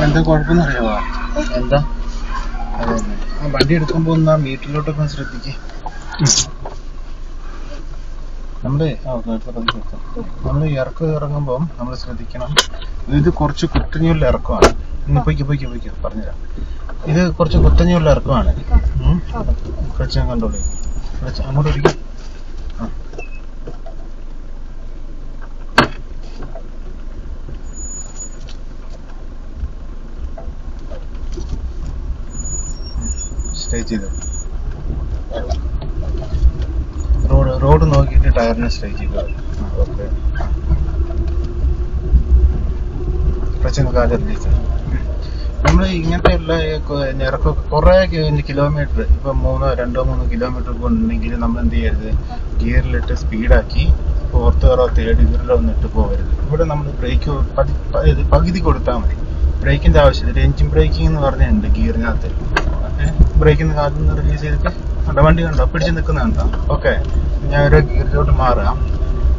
എന്താ കുഴപ്പമെന്ന് അറിയാവോ? എന്താ അതെ ആ വണ്ടി എടുക്കുമ്പോ ഒന്ന് ആ മീറ്ററിലോട്ടൊക്കെ ഒന്ന് ശ്രദ്ധിക്കേ. നമ്മള് ഇറങ്ങുമ്പം നമ്മൾ ശ്രദ്ധിക്കണം. ഇത് കുറച്ച് കുത്തനെയുള്ള ഇറക്കമാണ്. പൊയ്ക്കോ പറഞ്ഞുതരാം. ഇത് കുറച്ച് കുത്തനെയുള്ള ഇറക്കമാണ്. കുറച്ച് കണ്ടോളൂ. അങ്ങോട്ട് ഒരിക്കും. സ്റ്റേ ചെയ്തു. റോഡ് നോക്കിയിട്ട് ടയറിനെ സ്റ്റേ ചെയ്തു. ഓക്കെ. പ്രശ്നം കാലത്ത് നമ്മൾ ഇങ്ങനത്തെയുള്ള ഇറക്കൊക്കെ കുറേ കിലോമീറ്റർ, ഇപ്പം 2-3 കിലോമീറ്റർ ഉണ്ടെങ്കിൽ നമ്മൾ എന്ത് ചെയ്യരുത്, ഗിയറിലിട്ട് സ്പീഡാക്കി പുറത്ത് തേർഡ് ഗിയറിലോ ഒന്നിട്ട് പോകരുത്. ഇവിടെ നമ്മൾ ബ്രേക്ക് പകുതി കൊടുത്താൽ മതി. ബ്രേക്കിന്റെ ആവശ്യമില്ല. എഞ്ചിൻ ബ്രേക്കിംഗ് എന്ന് പറഞ്ഞിട്ടുണ്ട് ഗിയറിനകത്ത്. ബ്രേക്കിന്ന് കാലിൽ നിന്ന് റിലീസ് ചെയ്തിട്ട് വണ്ടി കണ്ടോ പിടിച്ച് നിൽക്കുന്നുണ്ടോ? ഓക്കെ. ഞാൻ ഒരു ഗിയറിലോട്ട് മാറാം.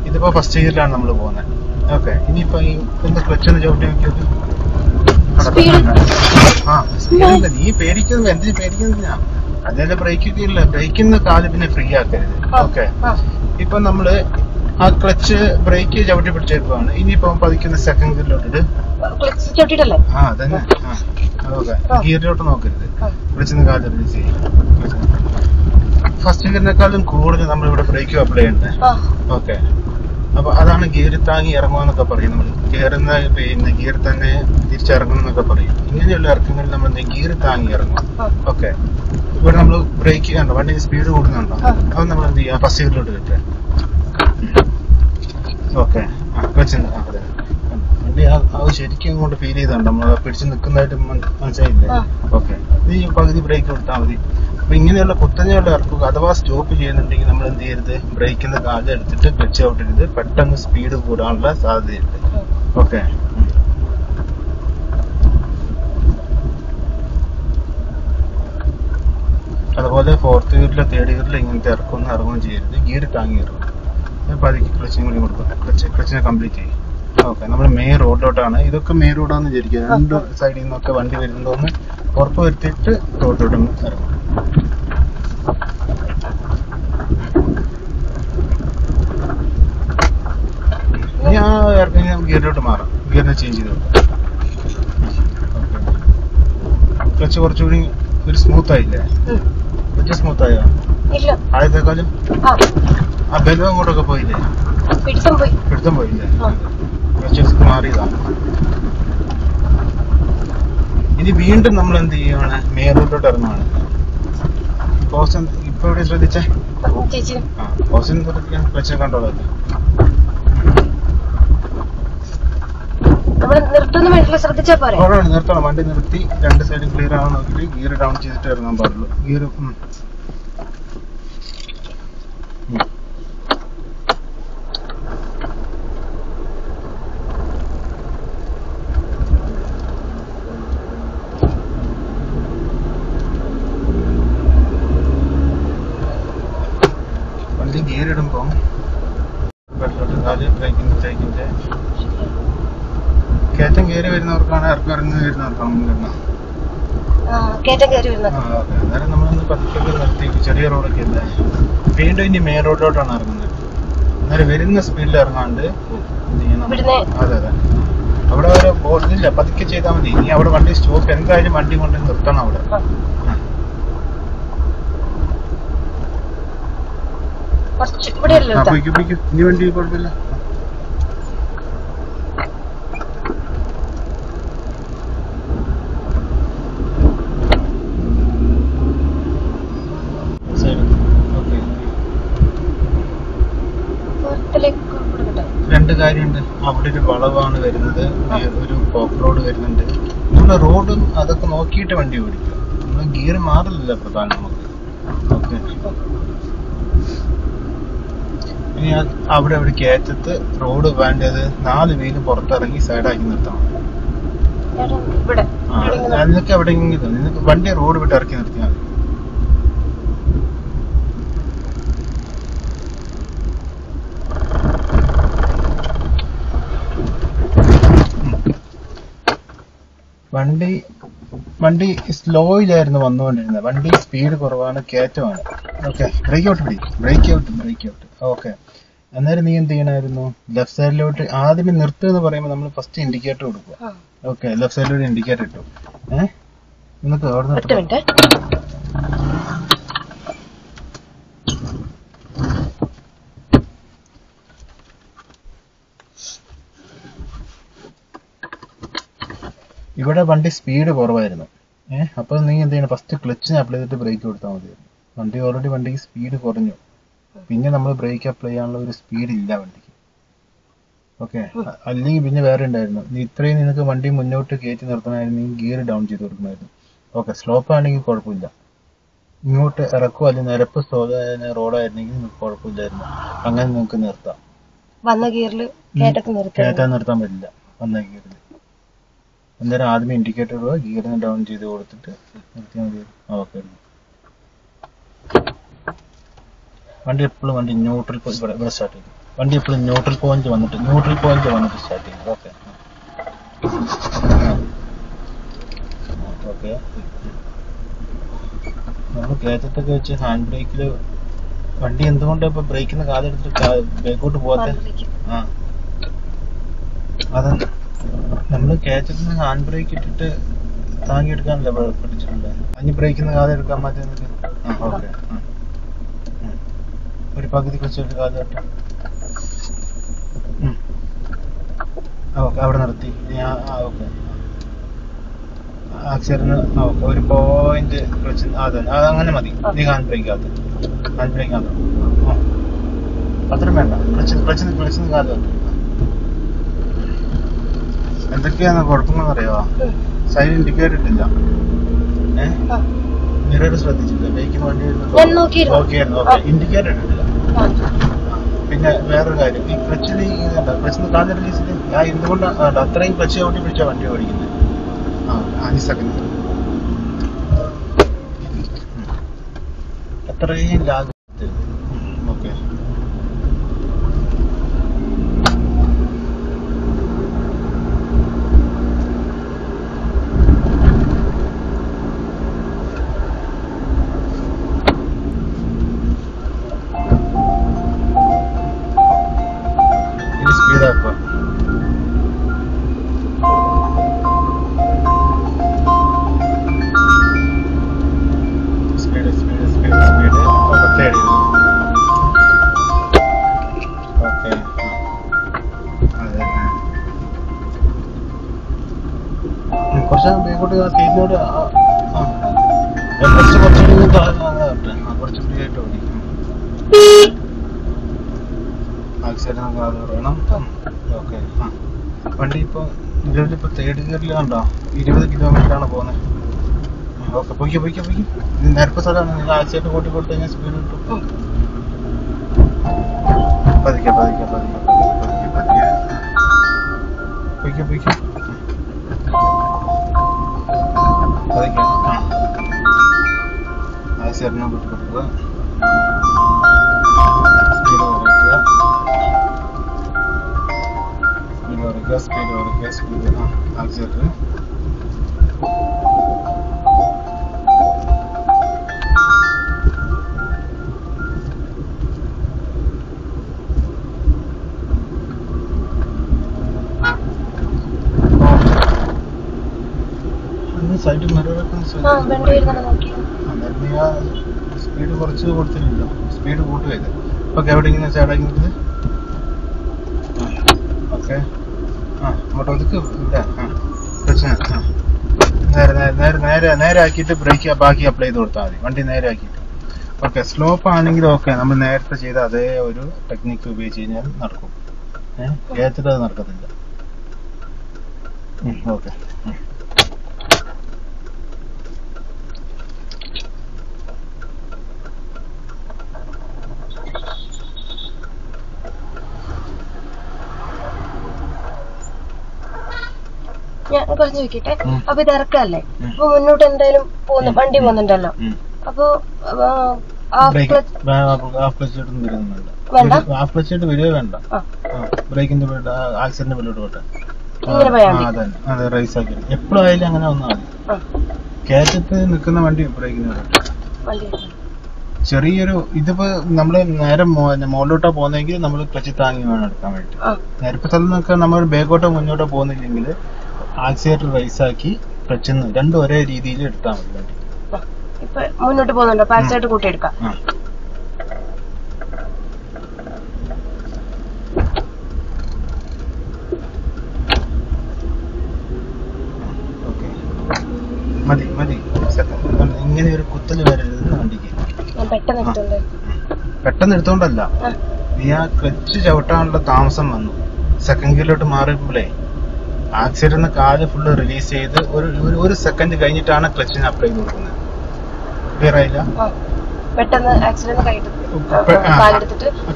ഇതിപ്പോ ഫസ്റ്റ് ഗിയറിലാണ് നമ്മൾ പോകുന്നത്. ഓക്കെ. ഇനിയിപ്പോ ഈ എന്താ ക്ലച്ചൊന്ന് ചവിട്ടി നോക്കിയത്? സ്പീഡില്ല. നീ പേടിക്കുന്നത് എന്തിനു പേടിക്കുന്നതിനാ? അതേപോലെ ബ്രേക്ക് ഇല്ല. ബ്രേക്കിന്ന് കാല് പിന്നെ ഫ്രീ ആക്കരുത്. ഓക്കെ. ഇപ്പൊ നമ്മള് ആ ക്ലച്ച് ബ്രേക്ക് ചവിട്ടി പിടിച്ചേക്കുവാണ്. ഇനിയിപ്പോ പതിക്കുന്ന സെക്കൻഡ് ഗിയറിലോട്ടിട്ട് അതന്നെ. ഓക്കെ. ഗിയറിലോട്ട് നോക്കരുത്. ക്ലച്ചിന്ന് കാല് റിലീസ് ചെയ്യും. ഫസ്റ്റ് ഗിയറിനെക്കാളും കൂടുതൽ നമ്മളിവിടെ ബ്രേക്കും അപ്ലൈ ചെയ്യണ്ടേ. ഓക്കെ. അപ്പൊ അതാണ് ഗിയർ താങ്ങി ഇറങ്ങുമെന്നൊക്കെ പറയും. നമ്മൾ കയറുന്ന പിന്നെ ഗിയർ തന്നെ തിരിച്ചിറങ്ങണം എന്നൊക്കെ പറയും. ഇങ്ങനെയുള്ള ഇറക്കങ്ങളിൽ നമ്മൾ ഗിയർ താങ്ങി ഇറങ്ങും. ഓക്കെ. ഇവിടെ നമ്മൾ ബ്രേക്ക് കണ്ടോ, വണ്ടി സ്പീഡ് കൂടുന്നുണ്ടോ? അത് നമ്മൾ എന്ത് ചെയ്യാം, ഫസ്റ്റ് ഗിയറിലോട്ട് കിട്ടുക. ഓക്കെ. അതെ, വണ്ടി അത് ശരിക്കും അങ്ങോട്ട് ഫീൽ ചെയ്തുണ്ട്. നമ്മൾ പിടിച്ച് നിൽക്കുന്നതായിട്ട് മനസ്സിലായില്ലേ? ഓക്കെ. ഈ പകുതി ബ്രേക്ക് കൊടുത്താൽ മതി. അപ്പൊ ഇങ്ങനെയുള്ള കുത്തനെയുള്ള ഇറക്കുക അഥവാ സ്റ്റോപ്പ് ചെയ്യുന്നുണ്ടെങ്കിൽ നമ്മൾ എന്ത് ചെയ്യരുത്, ബ്രേക്കിന്ന് കാലം എടുത്തിട്ട് ക്ലച്ച് ഔട്ടരുത്. പെട്ടെന്ന് സ്പീഡ് കൂടാനുള്ള സാധ്യതയുണ്ട്. ഓക്കെ. അതുപോലെ ഫോർത്ത് ഗിയറിലോ തേർഡ് ഗിയറിലോ ഇങ്ങനത്തെ ഇറങ്ങുകയും ചെയ്യരുത്. ഗിയർ താങ്ങി ഇറങ്ങും. പതുക്കെ ക്ലച്ചും കൂടി കൊടുക്കും. ക്ലച്ചിനെ കംപ്ലീറ്റ് ചെയ്യും. ഓക്കെ. നമ്മൾ മെയിൻ റോഡിലോട്ടാണ്. ഇതൊക്കെ മെയിൻ റോഡാന്ന് വിചാരിക്കുക. രണ്ട് സൈഡിൽ നിന്നൊക്കെ വണ്ടി വരുന്നതൊന്ന് ഉറപ്പ് വരുത്തിയിട്ട് റോഡിലോട്ടൊന്ന് ഇറങ്ങും. ഇനി ആ ഇറങ്ങി ഗിയറിലോട്ട് മാറാം. ഗിയറിനെ ചേഞ്ച് ചെയ്ത് കൊടുക്കാം. ക്ലച്ച് കുറച്ചുകൂടി ഒരു സ്മൂത്ത് ആയില്ലേ? ക്ലച്ച് സ്മൂത്ത് ആയോ? ആദ്യത്തെക്കാളും ആ ബലം അങ്ങോട്ടൊക്കെ പോയില്ലേ? പിടുത്തം പോയില്ലേ? ക്ലച്ച് മാറിയതാണ്. ഇനി വീണ്ടും നമ്മൾ എന്ത് ചെയ്യുവാണ്, മെയിൻ റോഡിലോട്ട് ഇറങ്ങുവാണ്. പോസ്റ്റ് ഇപ്പൊ ഇവിടെ ശ്രദ്ധിച്ചേ. പോസ്റ്റ് ശ്രദ്ധിക്കാൻ ക്ലച്ചിനെ കൺട്രോൾ ആക്കി. നിർത്തണം. വണ്ടി നിർത്തി രണ്ട് സൈഡും ക്ലിയർ ആവാൻ നോക്കിയിട്ട് ഗിയർ ഡൗൺ ചെയ്തിട്ട് ഇറങ്ങാൻ പാടുള്ളൂ. ഗിയർ വണ്ടി ഗിയർ ഇടുമ്പോ ബ്രേക്കിന്റെ കയറ്റം കയറി വരുന്നവർക്കാണ്, ഇറക്കം ഇറങ്ങി വരുന്നവർക്കാണ് മുൻഗണന. അന്നേരം നമ്മളൊന്ന് പതുക്കെ നിർത്തി. ചെറിയ റോഡൊക്കെ അല്ലേ. വീണ്ടും ഇനി മെയിൻ റോഡിലോട്ടാണ് ഇറങ്ങുന്നത്. അന്നേരം വരുന്ന സ്പീഡിൽ ഇറങ്ങാണ്ട് എന്ത് ചെയ്യണം? അതെ. അവിടെ ഒരു ബോർഡില്ല, പതുക്കെ ചെയ്താൽ മതി. ഇനി അവിടെ വണ്ടി സ്റ്റോപ്പ് എന്തായാലും വണ്ടി കൊണ്ട് നിർത്തണം അവിടെ. ഇനി വണ്ടി കുഴപ്പമില്ല. രണ്ട് കാര്യമുണ്ട്. അവിടെ ഒരു വളവാണ് വരുന്നത്, ഒരു ഓഫ് റോഡ് വരുന്നുണ്ട്. നമ്മുടെ റോഡും അതൊക്കെ നോക്കിയിട്ട് വണ്ടി ഓടിക്കുക. നമ്മൾ ഗിയർ മാറില്ല പ്രധാനം നമുക്ക്. ഓക്കെ. ഇനി അവിടെ കയറ്റത്ത് റോഡ് വേണ്ടത് 4 വീല് പുറത്തിറങ്ങി സൈഡാക്കി നിർത്തണം. നിനക്ക് എവിടെയെങ്കിലും നിനക്ക് വണ്ടി റോഡ് വിട്ട് ഇറക്കി നിർത്തിയാൽ മതി. വണ്ടി സ്ലോയിലായിരുന്നു വന്നുകൊണ്ടിരുന്നത്. വണ്ടി സ്പീഡ് കുറവാണ്, കയറ്റമാണ്. Okay, break out. ഓക്കെ, അന്നേരം നീ എന്ത് ചെയ്യണമായിരുന്നു? ലെഫ്റ്റ് സൈഡിലോട്ട് ആദ്യമേ നിർത്തുക എന്ന് പറയുമ്പോൾ നമ്മൾ ഫസ്റ്റ് ഇൻഡിക്കേറ്റർ കൊടുക്കുക. ഓക്കെ, ലെഫ്റ്റ് സൈഡിലോട്ട് ഇൻഡിക്കേറ്റർ ഇട്ടു. നിനക്ക് അവിടെ നിർത്തി ഇവിടെ വണ്ടി സ്പീഡ് കുറവായിരുന്നു. അപ്പൊ നീ എന്ത് ചെയ്യണം? ഫസ്റ്റ് ക്ലച്ചിന് അപ്ലൈ ചെയ്തിട്ട് ബ്രേക്ക് കൊടുത്താൽ മതിയായിരുന്നു. വണ്ടിക്ക് സ്പീഡ് കുറഞ്ഞു. പിന്നെ നമ്മൾ ബ്രേക്ക് അപ്ലൈ ചെയ്യാനുള്ള ഒരു സ്പീഡ് ഇല്ല വണ്ടിക്ക്. ഓക്കെ, അല്ലെങ്കിൽ പിന്നെ വേറെ ഉണ്ടായിരുന്നു. നീ ഇത്രയും നിനക്ക് വണ്ടി മുന്നോട്ട് കയറ്റി നിർത്തണമായിരുന്നു, നീ ഗിയർ ഡൗൺ ചെയ്ത് കൊടുക്കണമായിരുന്നു. ഓക്കെ, സ്ലോപ്പ് ആണെങ്കിൽ കുഴപ്പമില്ല. ഇങ്ങോട്ട് ഇറക്കുക, അല്ലെങ്കിൽ നിരപ്പ് റോഡായിരുന്നെങ്കിൽ നിങ്ങൾക്ക് കുഴപ്പമില്ലായിരുന്നു. അങ്ങനെ നിങ്ങൾക്ക് നിർത്താം. കയറ്റാൻ നിർത്താൻ പറ്റില്ല വന്ന ഗിയറിൽ. അന്നേരം ആദ്യമേ ഇൻഡിക്കേറ്റർ ഇടുക, ഗിയറിന് ഡൗൺ ചെയ്ത് കൊടുത്തിട്ട് നിർത്തിയാൽ മതി. ഓക്കെ, വണ്ടി ന്യൂട്രൽ ഇവിടെ സ്റ്റാർട്ട് ചെയ്തു. വണ്ടി എപ്പോഴും ന്യൂട്രൽ പോയിന്റ് വന്നിട്ട് സ്റ്റാർട്ട് ചെയ്തു. ഓക്കെ, നമ്മൾ കയറ്റത്തൊക്കെ വെച്ച് ഹാൻഡ് ബ്രേക്കിൽ വണ്ടി എന്തുകൊണ്ടാണ് ഇപ്പൊ ബ്രേക്കിന്ന് കാലെടുത്തിട്ട് ബേക്കോട്ട് പോകാത്ത? അത് നമ്മള് കയറ്റത്തിന് ഹാൻഡ് ബ്രേക്ക് ഇട്ടിട്ട് താങ്ങിയെടുക്കാനല്ലേ പഠിച്ചിട്ടുണ്ട്. അഞ്ഞ് ബ്രേക്കിന്ന് കാലെടുക്കാൻ മാറ്റി. ഓക്കെ, ഒരു പകുതി വെച്ചിട്ട് കാലോട്ട്. ഓക്കെ, അവിടെ നിർത്തി. Okay, accident. ഓക്കെ, ഒരു പോയിന്റ് അതങ്ങനെ മതി. നീ ഹാൻഡ് ബ്രേക്ക് അത്രയും വേണ്ട. ക്ലച്ചിന് കാലോട്ട്. എന്തൊക്കെയാണ് കുഴപ്പമെന്നറിയാവോ? സൈഡ് ഇൻഡിക്കേറ്റർ ഇട്ടില്ല, മിറർ ശ്രദ്ധിച്ചില്ല, ബൈക്കിന് വണ്ടി നോക്കിയായിരുന്നു. ഓക്കെ, ഇൻഡിക്കേറ്റർ ഇട്ടിട്ടില്ല. പിന്നെ വേറൊരു കാര്യം, ഈ ക്ലച്ചിൽ ക്ലച്ചിന് കാല് റിലീസിൽ ഞാൻ എന്തുകൊണ്ടാണ് അത്രയും ക്ലച്ച് ഔട്ടി പിടിച്ചാൽ വണ്ടി ഓടിക്കുന്നത്? 5 സെക്കൻഡ് അത്രയും ലാഗ്. ഓക്കെ, സ്പീഡാക്കുക. കുറച്ച് ബേക്കോട്ട് സൈഡിനോട് കുറച്ച് ഫ്രീ ആയിട്ട് ഓടി. ആക്സിഡന്റ് പറയണം. ഓക്കെ, വണ്ടി ഇപ്പോൾ നിലവിലിപ്പോൾ തേർഡ് ഗിയറിൽ കണ്ടോ 20 കിലോമീറ്ററാണ് പോകുന്നത്. ഓക്കെ, പൊയ്ക്കോ. നിരപ്പ് സ്ഥലമാണ്. നിങ്ങൾ ആക്സിഡന്റ് കൂട്ടി കൊടുത്തു കഴിഞ്ഞാൽ സ്പീഡ് കിട്ടും. പതുക്കെ ആക്സിഡന്റിനെ കൂട്ടി കൊടുക്കുക. സ്പീഡ് കുറയ്ക്കുക. ആക്സിഡന്റ് സൈഡിൽ മിററൊക്കെ സ്പീഡ് കുറച്ച് കൊടുത്തില്ലല്ലോ, സ്പീഡ് കൂട്ടുകയത്. ഓക്കെ, എവിടെയെങ്കിലും സൈഡാക്കി. ഓക്കെ, അങ്ങോട്ട് ഒതുക്ക്. നേരെ ആക്കിയിട്ട് ബ്രേക്ക് ബാക്കി അപ്ലൈ ചെയ്ത് കൊടുത്താൽ മതി. വണ്ടി നേരെ ആക്കിയിട്ട്. ഓക്കെ, സ്ലോപ്പ് ആണെങ്കിൽ ഓക്കെ, നമ്മൾ നേരത്തെ ചെയ്ത അതേ ഒരു ടെക്നിക്ക് ഉപയോഗിച്ച് കഴിഞ്ഞാൽ നടക്കും. കയറ്റിട്ട് അത് നടക്കത്തില്ല. ഓക്കെ, ഞാൻ കുറച്ച് ചോദിക്കട്ടെ. അപ്പൊ ഇത് ഇറക്കല്ലേ, അപ്പൊ മുന്നോട്ട് എന്തായാലും വണ്ടി പോകുന്നുണ്ടല്ലോ. അപ്പൊ ബ്രേക്കിന്റെ ആക്സിഡന്റ് മുന്നോട്ട് പോട്ടെ. ഇങ്ങനെ പോയാൽ മതി. അതെ റൈസ് ആക്കി എപ്പോഴും ആയാലും അങ്ങനെ വന്നാൽ മതി. കയറ്റത്ത് നിൽക്കുന്ന വണ്ടി ബ്രേക്കിന് വണ്ടി ചെറിയൊരു ഇതിപ്പോ നമ്മള് നേരെ മുകളിലോട്ടാ പോകുന്നെങ്കിൽ നമ്മൾ ക്ലച്ച് താങ്ങി വേണം എടുക്കാൻ വേണ്ടി. നേരത്തെ സ്ഥലം നിൽക്കാൻ നമ്മൾ ബാക്കോട്ടോ മുന്നോട്ടോ പോകുന്നില്ലെങ്കിൽ ആക്സിലേറ്റർ റൈസ് ആക്കി ക്ലച്ചിന്ന് രണ്ടും ഒരേ രീതിയിൽ എടുത്താൽ മതി വണ്ടി. ഇപ്പൊ മുന്നോട്ട് പോകുന്നുണ്ടോ? ആക്സിലേറ്റർ കൂട്ടിയെടുക്കാം. മതി മതി. ഇങ്ങനെ ഒരു കുത്തല് വരരുത് വണ്ടിക്ക്. പെട്ടെന്ന് എടുത്തോണ്ടല്ല, നീ ആ ക്ലച്ച് ചവിട്ടാനുള്ള താമസം വന്നു. സെക്കൻഡ് ഗിയറിലോട്ട് മാറിയപ്പോഴേ ആക്സിലേറ്ററിന് കാല് ഫുള്ള് റിലീസ് ചെയ്ത് ഒരു സെക്കൻഡ് കഴിഞ്ഞിട്ടാണ് ക്ലച്ചിന് അപ്ലൈ ചെയ്ത് കൊടുക്കുന്നത്. ക്ലിയർ ആയില്ല?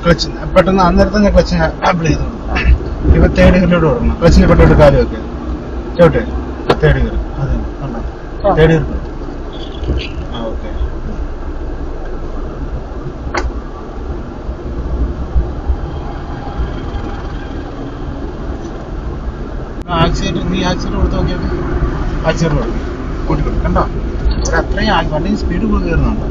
ക്ലച്ച് പെട്ടെന്ന് അന്നേരത്തെ തന്നെ ക്ലച്ചിന് അപ്ലൈ ചെയ്ത് കൊടുക്കും. ഇപ്പൊ തേർഡ് ഗിയറിലോട്ട് കൊടുക്കണം. ക്ലച്ചിന് പെട്ടോട്ട് കാല് വെക്കുക, ചവിട്ടെ തേർഡ് ഗിയർ. അതെ തേർഡ് ഗിയർ. ഓക്കെ. ആക്സിഡന്റ് നീ ആക്സിഡന്റ് കൊടുത്ത് നോക്കിയത് ആക്സിഡന്റ് കൊടുക്കും കൂട്ടിക്കൊടുക്കും. കണ്ടോ അത്രയും വണ്ടി സ്പീഡ് കൂടുതൽ കയറുന്നുണ്ടോ?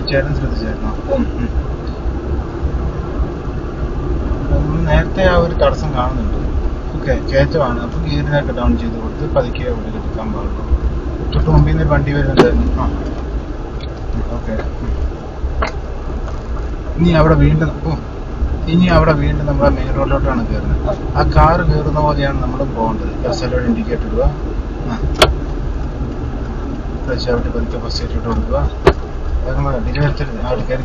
ചേട്ടൻ ശ്രദ്ധിച്ചായിരുന്നോ? നേരത്തെ ആ ഒരു തടസ്സം കാണുന്നുണ്ട്. ഓക്കെ കയറ്റമാണ്. അപ്പൊ ഗിയറിനൊക്കെ ഡൗൺ ചെയ്ത് കൊടുത്ത് പതുക്കെ അവിടെ എടുക്കാൻ പാടുള്ളൂ. തൊട്ട് മുമ്പിൽ നിന്ന് ഒരു വണ്ടി വരുന്നുണ്ടായിരുന്നു. ഓക്കെ. ഇനി അവിടെ വീണ്ടും നമ്മുടെ മെയിൻ റോഡിലോട്ടാണ് കയറുന്നത്. ആ കാറ് കയറുന്ന പോലെയാണ് നമ്മളും പോകേണ്ടത്. ബസ്സിലോട് ഇൻഡിക്കേറ്റർ ഇടുക, ഫ്രഷ് ആയിട്ട് പതുക്കെ ഫസ്റ്റ് ഇട്ട് കൊടുക്കുക. ഡിലേ വെച്ചെടുത്ത് അവിടെ കയറി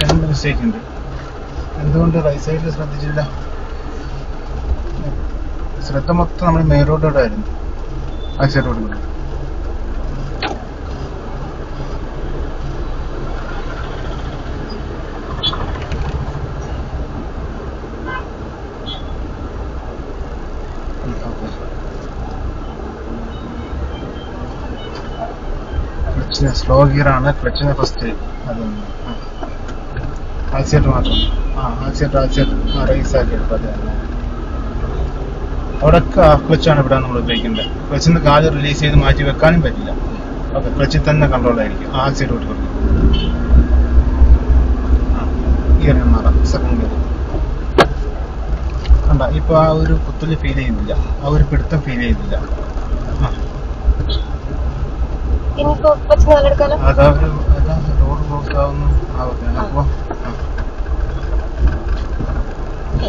രണ്ട് മിസ്റ്റേക്ക് ഉണ്ട്. എന്തുകൊണ്ട് റൈറ്റ് സൈഡിൽ ശ്രദ്ധിച്ചില്ല? ശ്രദ്ധ മൊത്തം നമ്മൾ മെയിൻ റോഡോടായിരുന്നു. ആ സൈഡ് റോഡ് ക്ലച്ചിന് സ്ലോ ഗിയർ ആണ്. ക്ലച്ചിന് ഫസ്റ്റ് അതൊന്ന് ആക്സിലേറ്റർ മാത്രം. ആക്സിലേറ്റർ റൈസ് ആക്കി എടുക്കും. അതെ അവിടെയൊക്കെ ക്ലച്ചാണ് ഇവിടെ നമ്മൾ ഉപയോഗിക്കേണ്ടത്. ക്ലച്ചിന്ന് കാല് റിലീസ് ചെയ്ത് മാറ്റി വെക്കാനും പറ്റില്ല. ഓക്കെ ക്ലച്ചിൽ തന്നെ കൺട്രോൾ ആയിരിക്കും. ആക്സിലേറ്റർ വിട്ട് കൊടുക്കും. ഗിയറിന് മാറാം. സെക്കൻഡ് ഗിയർ കണ്ട ഇപ്പൊ ആ ഒരു കുത്തല് ഫീൽ ചെയ്യുന്നില്ല, ആ ഒരു പിടുത്തം ഫീൽ ചെയ്യുന്നില്ല. റോഡ് ബ്ലോക്ക് ആവുന്നു. അപ്പൊ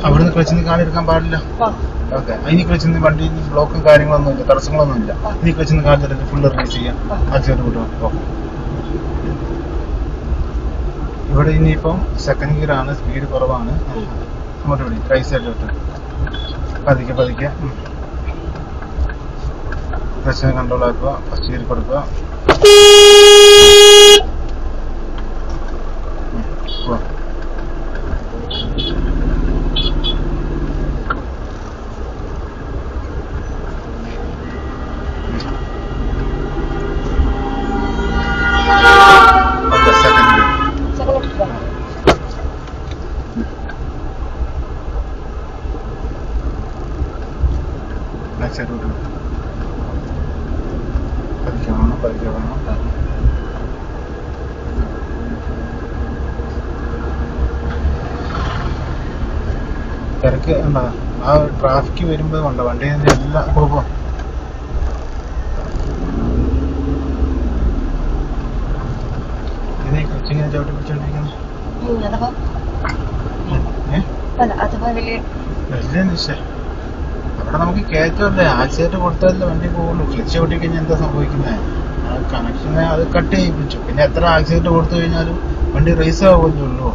അവിടുന്ന് ക്ലച്ചിന്ന് കാലെടുക്കാൻ പാടില്ല. ഓക്കെ ഇനി ക്ലച്ചിന്ന് വണ്ടി ബ്ലോക്കും കാര്യങ്ങളൊന്നും ഇല്ല, തടസ്സങ്ങളൊന്നും ഇല്ല. ഇനി ക്ലച്ചിന്ന് കാലെടുത്ത് ഫുള്ള് റിലീസ് ചെയ്യാം. ആക്സിലേറ്റർ വിട്ടു. ഇവിടെ ഇനിയിപ്പം സെക്കൻഡ് ഗിയർ ആണ്, സ്പീഡ് കുറവാണ്. അങ്ങോട്ട് വിടി റൈറ്റ് സൈഡ് വിട്ട് പതുക്കെ ക്ലച്ചിനെ കൺട്രോൾ ആക്കുക. ഫസ്റ്റ് ഗിയർ കൊടുക്കുക. പതുക്കെ വേണം. തിരക്ക് ഉണ്ടോ? ആ ട്രാഫിക് വരുമ്പോ ഉണ്ടോ വണ്ടി എല്ലാം പോകുമ്പോ ഇതിനെ കൊച്ചിങ്ങനെ ചവിട്ടി പിടിച്ചോണ്ടിരിക്കുന്നു. വലിയ നിശ്ചയം അവിടെ നമുക്ക് കയറ്റമല്ലേ, ആക്സിലേറ്റർ കൊടുത്താലേ വണ്ടി പോകുള്ളൂ. ക്ലച്ച് ചവിട്ടി കഴിഞ്ഞാൽ എന്താ സംഭവിക്കുന്നത്? ആ കണക്ഷനെ അത് കട്ട് ചെയ്യിപ്പിച്ചു. പിന്നെ എത്ര ആക്സിലേറ്റർ കൊടുത്തു കഴിഞ്ഞാലും വണ്ടി റേസ് ആവുമല്ലോ.